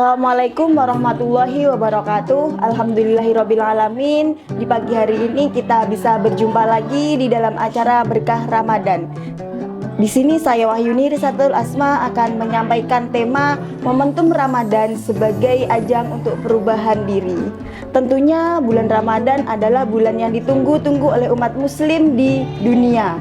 Assalamualaikum warahmatullahi wabarakatuh. Alhamdulillahirabbil alamin. Di pagi hari ini kita bisa berjumpa lagi di dalam acara Berkah Ramadan. Di sini saya Wahyuni Risatul Asma akan menyampaikan tema momentum Ramadan sebagai ajang untuk perubahan diri. Tentunya bulan Ramadan adalah bulan yang ditunggu-tunggu oleh umat muslim di dunia.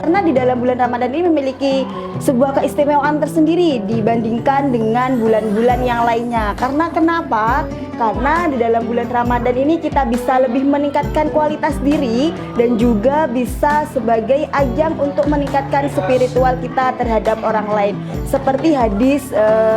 Karena di dalam bulan Ramadan ini memiliki sebuah keistimewaan tersendiri dibandingkan dengan bulan-bulan yang lainnya. Karena kenapa? Karena di dalam bulan Ramadan ini kita bisa lebih meningkatkan kualitas diri dan juga bisa sebagai ajang untuk meningkatkan spiritual kita terhadap orang lain. Seperti hadis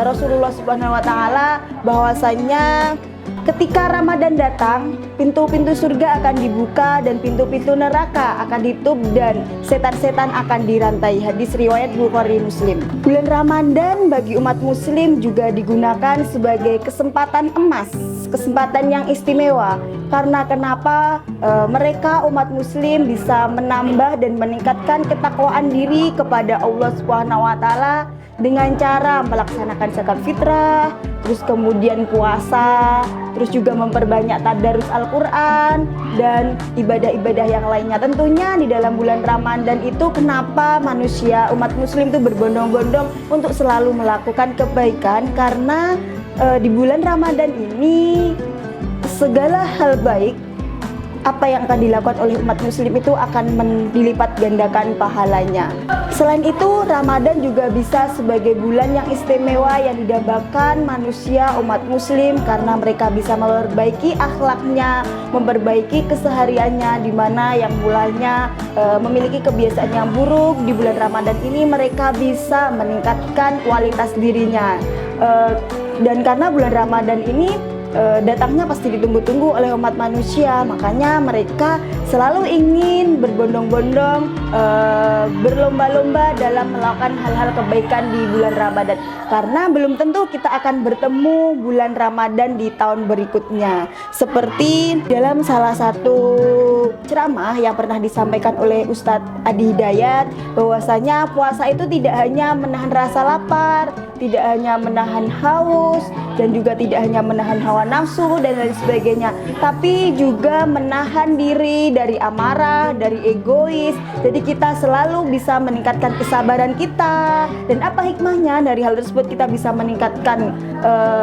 Rasulullah Subhanahu wa taala bahwasanya ketika Ramadan datang, pintu-pintu surga akan dibuka dan pintu-pintu neraka akan ditutup dan setan-setan akan dirantai. Hadis riwayat Bukhari Muslim. Bulan Ramadan bagi umat muslim juga digunakan sebagai kesempatan emas, kesempatan yang istimewa. Karena kenapa? Mereka umat muslim bisa menambah dan meningkatkan ketakwaan diri kepada Allah Subhanahu wa taala dengan cara melaksanakan zakat fitrah, terus kemudian puasa, terus juga memperbanyak tadarus Al-Quran dan ibadah-ibadah yang lainnya. Tentunya di dalam bulan Ramadan itu kenapa manusia umat muslim itu berbondong-bondong untuk selalu melakukan kebaikan, karena di bulan Ramadan ini segala hal baik apa yang akan dilakukan oleh umat muslim itu akan dilipat gandakan pahalanya. Selain itu, Ramadan juga bisa sebagai bulan yang istimewa yang didambakan manusia umat muslim karena mereka bisa memperbaiki akhlaknya, memperbaiki kesehariannya, di mana yang mulanya memiliki kebiasaan yang buruk, di bulan Ramadan ini mereka bisa meningkatkan kualitas dirinya. Dan karena bulan Ramadan ini datangnya pasti ditunggu-tunggu oleh umat manusia, makanya mereka selalu ingin berbondong-bondong, berlomba-lomba dalam melakukan hal-hal kebaikan di bulan Ramadan, karena belum tentu kita akan bertemu bulan Ramadan di tahun berikutnya. Seperti dalam salah satu ceramah yang pernah disampaikan oleh Ustadz Adi Hidayat, bahwasanya puasa itu tidak hanya menahan rasa lapar, tidak hanya menahan haus, dan juga tidak hanya menahan hawa nafsu dan lain sebagainya, tapi juga menahan diri dari amarah, dari egois. Jadi kita selalu bisa meningkatkan kesabaran kita. Dan apa hikmahnya dari hal tersebut? Kita bisa meningkatkan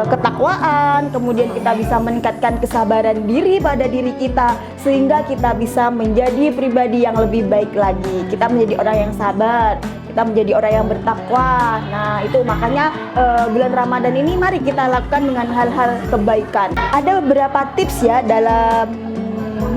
ketakwaan, kemudian kita bisa meningkatkan kesabaran diri pada diri kita, sehingga kita bisa menjadi pribadi yang lebih baik lagi. Kita menjadi orang yang sabar, kita menjadi orang yang bertakwa. Nah, itu makanya bulan Ramadan ini mari kita lakukan dengan hal-hal kebaikan. Ada beberapa tips ya dalam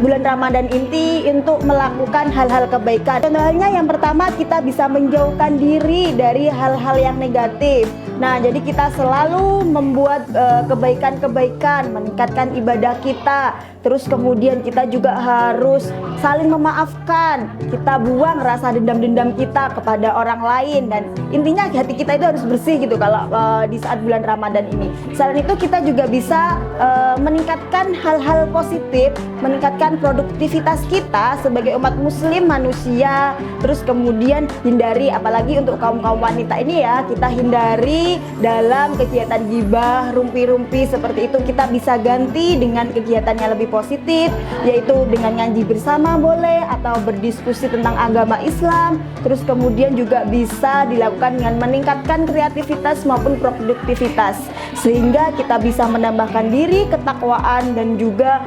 bulan Ramadan ini untuk melakukan hal-hal kebaikan. Contohnya yang pertama, kita bisa menjauhkan diri dari hal-hal yang negatif. Nah, jadi kita selalu membuat kebaikan-kebaikan, meningkatkan ibadah kita. Terus kemudian kita juga harus saling memaafkan. Kita buang rasa dendam-dendam kita kepada orang lain, dan intinya hati kita itu harus bersih gitu kalau di saat bulan Ramadan ini. Selain itu kita juga bisa meningkatkan hal-hal positif, meningkatkan produktivitas kita sebagai umat muslim manusia. Terus kemudian hindari, apalagi untuk kaum-kaum wanita ini ya, kita hindari dalam kegiatan gibah, rumpi-rumpi seperti itu. Kita bisa ganti dengan kegiatan yang lebih positif, yaitu dengan ngaji bersama boleh, atau berdiskusi tentang agama Islam. Terus kemudian juga bisa dilakukan dengan meningkatkan kreativitas maupun produktivitas, sehingga kita bisa menambahkan diri, ketakwaan, dan juga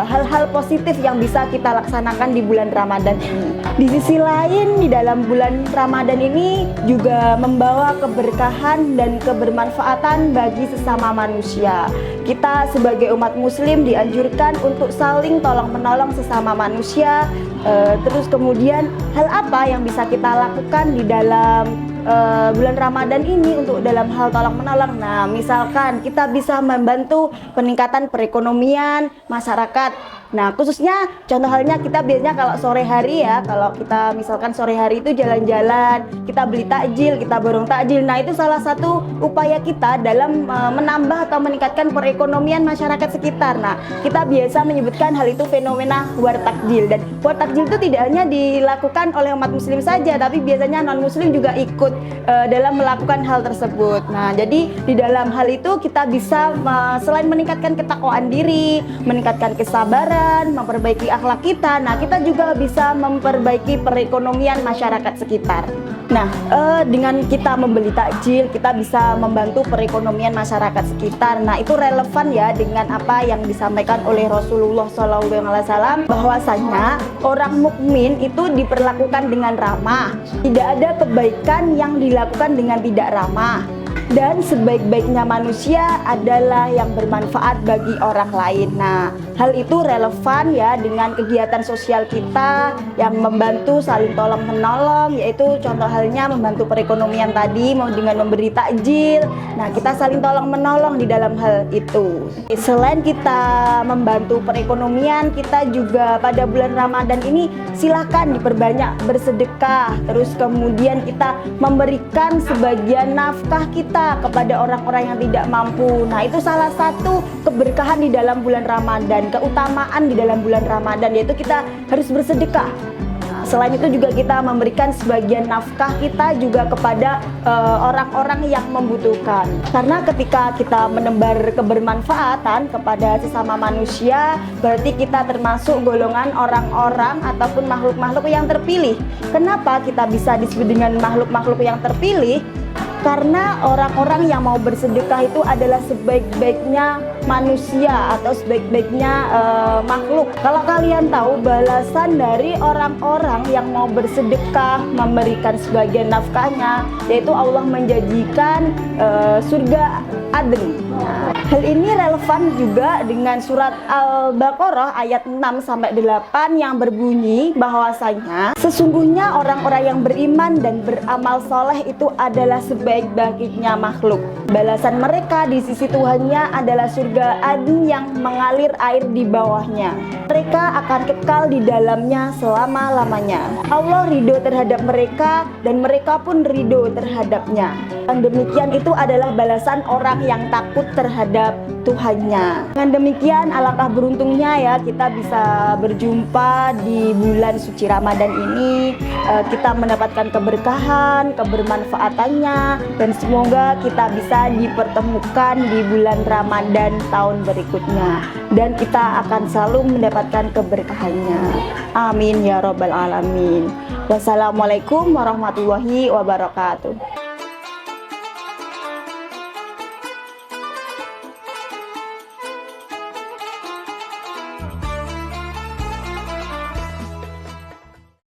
hal-hal positif yang bisa kita laksanakan di bulan Ramadan ini. Di sisi lain, di dalam bulan Ramadan ini juga membawa keberkahan dan kebermanfaatan bagi sesama manusia. Kita sebagai umat muslim dianjurkan untuk saling tolong-menolong sesama manusia. Terus kemudian hal apa yang bisa kita lakukan di dalam bulan Ramadan ini untuk dalam hal tolong-menolong? Nah, misalkan kita bisa membantu peningkatan perekonomian masyarakat Nah, khususnya contoh halnya kita biasanya kalau sore hari ya, kalau kita misalkan sore hari itu jalan-jalan, kita beli takjil, kita borong takjil. Nah, itu salah satu upaya kita dalam menambah atau meningkatkan perekonomian masyarakat sekitar. Nah, kita biasa menyebutkan hal itu fenomena war takjil. Dan war takjil itu tidak hanya dilakukan oleh umat muslim saja, tapi biasanya non muslim juga ikut dalam melakukan hal tersebut. Nah, jadi di dalam hal itu kita bisa selain meningkatkan ketakwaan diri, meningkatkan kesabaran, memperbaiki akhlak kita. Nah, kita juga bisa memperbaiki perekonomian masyarakat sekitar. Nah, dengan kita membeli takjil, kita bisa membantu perekonomian masyarakat sekitar. Nah, itu relevan ya dengan apa yang disampaikan oleh Rasulullah SAW, bahwasanya orang mukmin itu diperlakukan dengan ramah. Tidak ada kebaikan yang dilakukan dengan tidak ramah. Dan sebaik-baiknya manusia adalah yang bermanfaat bagi orang lain. Nah, hal itu relevan ya dengan kegiatan sosial kita yang membantu saling tolong menolong, yaitu contoh halnya membantu perekonomian tadi mau dengan memberi takjil. Nah, kita saling tolong menolong di dalam hal itu. Selain kita membantu perekonomian, kita juga pada bulan Ramadan ini silakan diperbanyak bersedekah. Terus kemudian kita memberikan sebagian nafkah kita kepada orang-orang yang tidak mampu. Nah, itu salah satu keberkahan di dalam bulan Ramadan, keutamaan di dalam bulan Ramadan, yaitu kita harus bersedekah. Selain itu juga kita memberikan sebagian nafkah kita juga kepada orang-orang yang membutuhkan. Karena ketika kita menebar kebermanfaatan kepada sesama manusia, berarti kita termasuk golongan orang-orang ataupun makhluk-makhluk yang terpilih. Kenapa kita bisa disebut dengan makhluk-makhluk yang terpilih? Karena orang-orang yang mau bersedekah itu adalah sebaik-baiknya manusia atau sebaik-baiknya makhluk. Kalau kalian tahu balasan dari orang-orang yang mau bersedekah, memberikan sebagian nafkahnya, yaitu Allah menjanjikan surga Aden. Nah, hal ini relevan juga dengan surat Al-Baqarah ayat 6-8 yang berbunyi bahwasanya sesungguhnya orang-orang yang beriman dan beramal soleh itu adalah sebaik-baiknya makhluk. Balasan mereka di sisi Tuhannya adalah surga Aden yang mengalir air di bawahnya. Mereka akan kekal di dalamnya selama-lamanya. Allah ridho terhadap mereka dan mereka pun ridho terhadapnya. Dan demikian itu adalah balasan orang yang takut terhadap Tuhannya. Dengan demikian alangkah beruntungnya ya kita bisa berjumpa di bulan suci Ramadan ini. Kita mendapatkan keberkahan, kebermanfaatannya, dan semoga kita bisa dipertemukan di bulan Ramadan tahun berikutnya dan kita akan selalu mendapatkan keberkahannya. Amin ya robbal alamin. Wassalamualaikum warahmatullahi wabarakatuh.